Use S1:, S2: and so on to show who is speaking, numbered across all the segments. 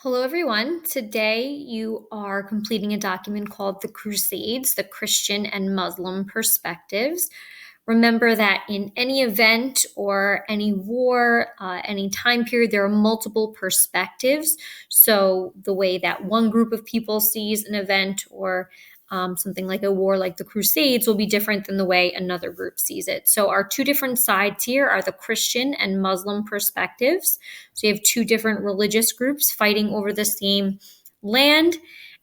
S1: Hello, everyone. Today you are completing a document called the Crusades, the Christian and Muslim Perspectives. Remember that in any event or any war, any time period, there are multiple perspectives. So the way that one group of people sees an event or something like a war like the Crusades will be different than the way another group sees it. So our two different sides here are the Christian and Muslim perspectives. So you have two different religious groups fighting over the same land,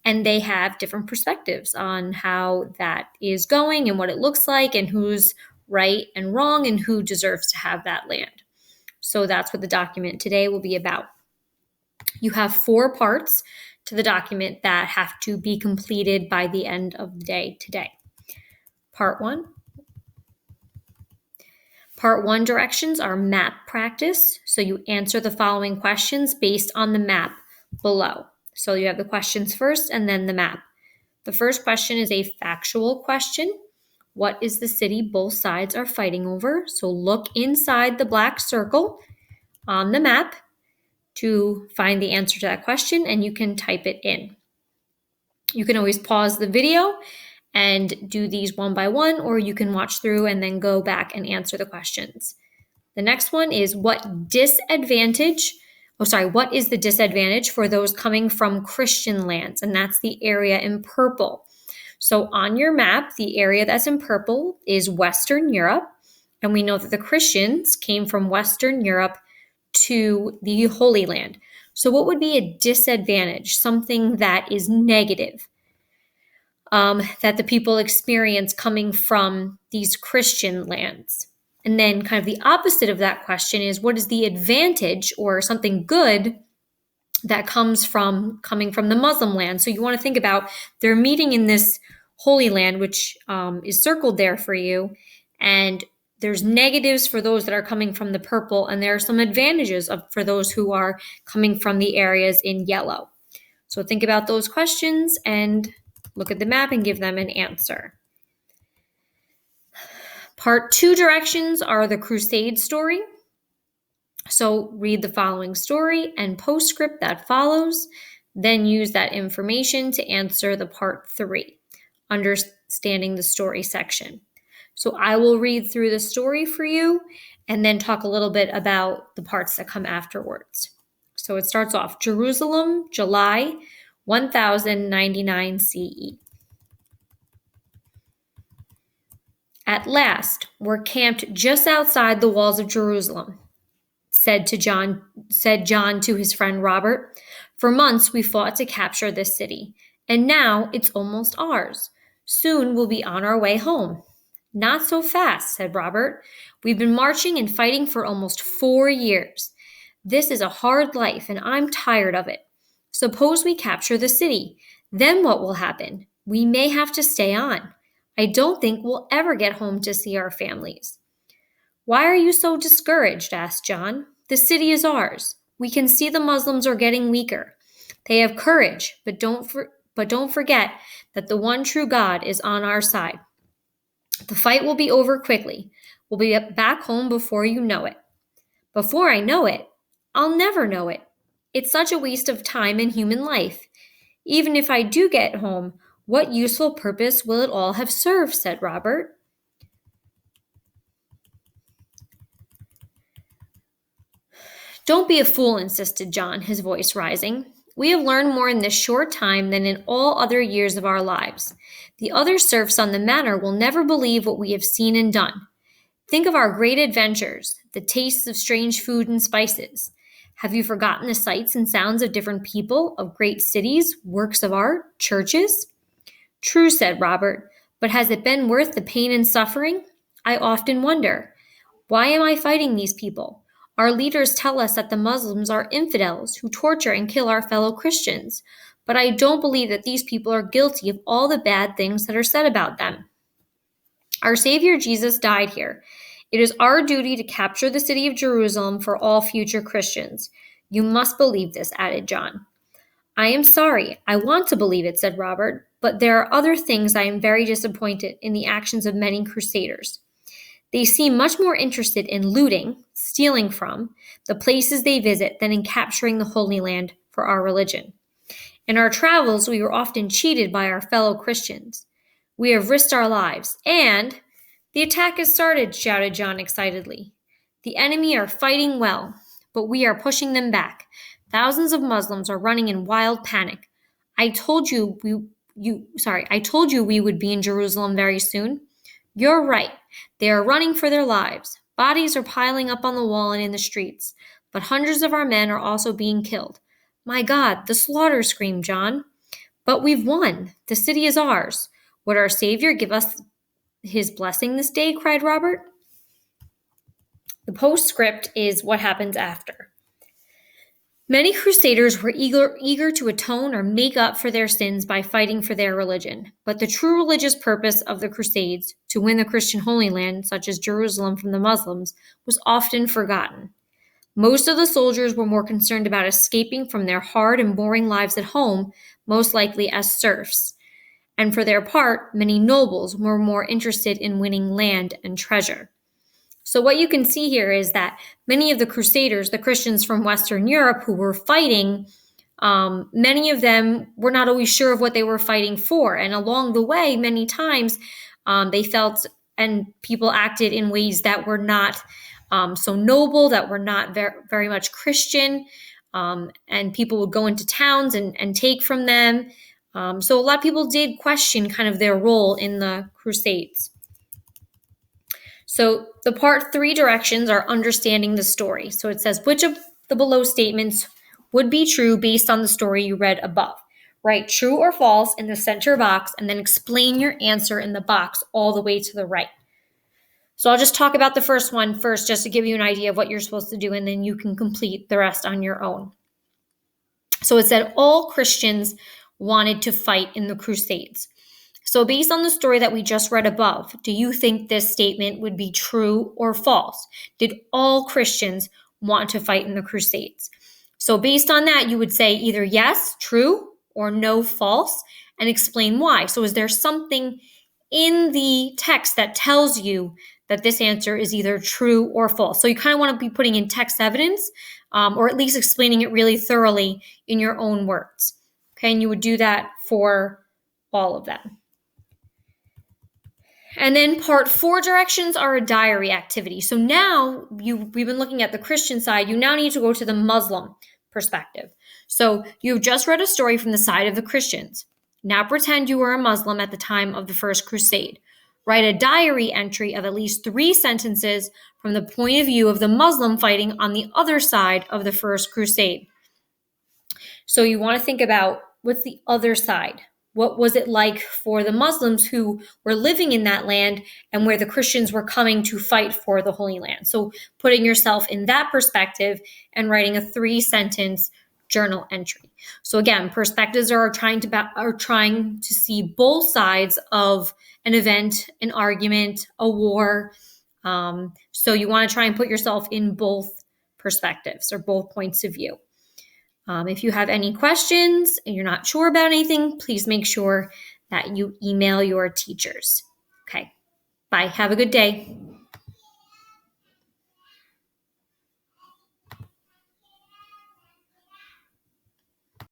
S1: and they have different perspectives on how that is going and what it looks like and who's right and wrong and who deserves to have that land. So that's what the document today will be about. You have 4 parts to the document that have to be completed by the end of the day today. Part 1. Part 1 directions are map practice. So you answer the following questions based on the map below. So you have the questions first and then the map. The first question is a factual question. What is the city both sides are fighting over? So look inside the black circle on the map to find the answer to that question, and you can type it in. You can always pause the video and do these one by one, or you can watch through and then go back and answer the questions. The next one is what is the disadvantage for those coming from Christian lands? And that's the area in purple. So on your map, the area that's in purple is Western Europe. And we know that the Christians came from Western Europe to the Holy Land. So what would be a disadvantage? Something that is negative that the people experience coming from these Christian lands. And then kind of the opposite of that question is what is the advantage or something good that comes from coming from the Muslim land? So you want to think about they're meeting in this Holy Land, which is circled there for you. And there's negatives for those that are coming from the purple, and there are some advantages for those who are coming from the areas in yellow. So think about those questions and look at the map and give them an answer. Part 2 directions are the Crusade story. So read the following story and postscript that follows, then use that information to answer the part 3, understanding the story section. So I will read through the story for you and then talk a little bit about the parts that come afterwards. So it starts off, Jerusalem, July 1099 CE. At last, we're camped just outside the walls of Jerusalem, said John to his friend Robert. For months we fought to capture this city, and now it's almost ours. Soon we'll be on our way home. Not so fast, said Robert. We've been marching and fighting for almost 4 years. This is a hard life, and I'm tired of it. Suppose we capture the city. Then what will happen? We may have to stay on. I don't think we'll ever get home to see our families. Why are you so discouraged? Asked John. The city is ours. We can see the Muslims are getting weaker. They have courage, but don't forget that the one true God is on our side. The fight will be over quickly. We'll be back home before you know it. Before I know it, I'll never know it. It's such a waste of time and human life. Even if I do get home, what useful purpose will it all have served? Said Robert. Don't be a fool, insisted John, his voice rising. We have learned more in this short time than in all other years of our lives. The other serfs on the manor will never believe what we have seen and done. Think of our great adventures, the tastes of strange food and spices. Have you forgotten the sights and sounds of different people, of great cities, works of art, churches? True, said Robert, but has it been worth the pain and suffering? I often wonder, why am I fighting these people? Our leaders tell us that the Muslims are infidels who torture and kill our fellow Christians, but I don't believe that these people are guilty of all the bad things that are said about them. Our Savior Jesus died here. It is our duty to capture the city of Jerusalem for all future Christians. You must believe this, added John. I am sorry. I want to believe it, said Robert, but there are other things I am very disappointed in the actions of many crusaders. They seem much more interested in looting, stealing from, the places they visit than in capturing the Holy Land for our religion. In our travels, we were often cheated by our fellow Christians. We have risked our lives, and the attack has started, shouted John excitedly. The enemy are fighting well, but we are pushing them back. Thousands of Muslims are running in wild panic. I told you we would be in Jerusalem very soon. You're right. They are running for their lives. Bodies are piling up on the wall and in the streets, but hundreds of our men are also being killed. My God, the slaughter, screamed John. But we've won. The city is ours. Would our Savior give us his blessing this day? Cried Robert. The postscript is what happens after. Many crusaders were eager to atone or make up for their sins by fighting for their religion. But the true religious purpose of the Crusades, to win the Christian Holy Land, such as Jerusalem from the Muslims, was often forgotten. Most of the soldiers were more concerned about escaping from their hard and boring lives at home, most likely as serfs. And for their part, many nobles were more interested in winning land and treasure. So what you can see here is that many of the Crusaders, the Christians from Western Europe who were fighting, many of them were not always sure of what they were fighting for. And along the way, many times they felt and people acted in ways that were not so noble, that were not very much Christian. And people would go into towns and take from them. So a lot of people did question kind of their role in the Crusades. So the part 3 directions are understanding the story. So it says, which of the below statements would be true based on the story you read above? Write true or false in the center box and then explain your answer in the box all the way to the right. So I'll just talk about the first one first, just to give you an idea of what you're supposed to do, and then you can complete the rest on your own. So it said all Christians wanted to fight in the Crusades. So based on the story that we just read above, do you think this statement would be true or false? Did all Christians want to fight in the Crusades? So based on that, you would say either yes, true, or no, false, and explain why. So is there something in the text that tells you that this answer is either true or false? So you kind of want to be putting in text evidence, or at least explaining it really thoroughly in your own words. Okay, and you would do that for all of them. And then part 4 directions are a diary activity. So now we've been looking at the Christian side. You now need to go to the Muslim perspective. So you've just read a story from the side of the Christians. Now pretend you were a Muslim at the time of the First Crusade. Write a diary entry of at least 3 sentences from the point of view of the Muslim fighting on the other side of the First Crusade. So you want to think about what's the other side. What was it like for the Muslims who were living in that land and where the Christians were coming to fight for the Holy Land? So putting yourself in that perspective and writing a 3-sentence journal entry. So again, perspectives are trying to see both sides of an event, an argument, a war. So you want to try and put yourself in both perspectives or both points of view. If you have any questions and you're not sure about anything, please make sure that you email your teachers. Okay, bye. Have a good day.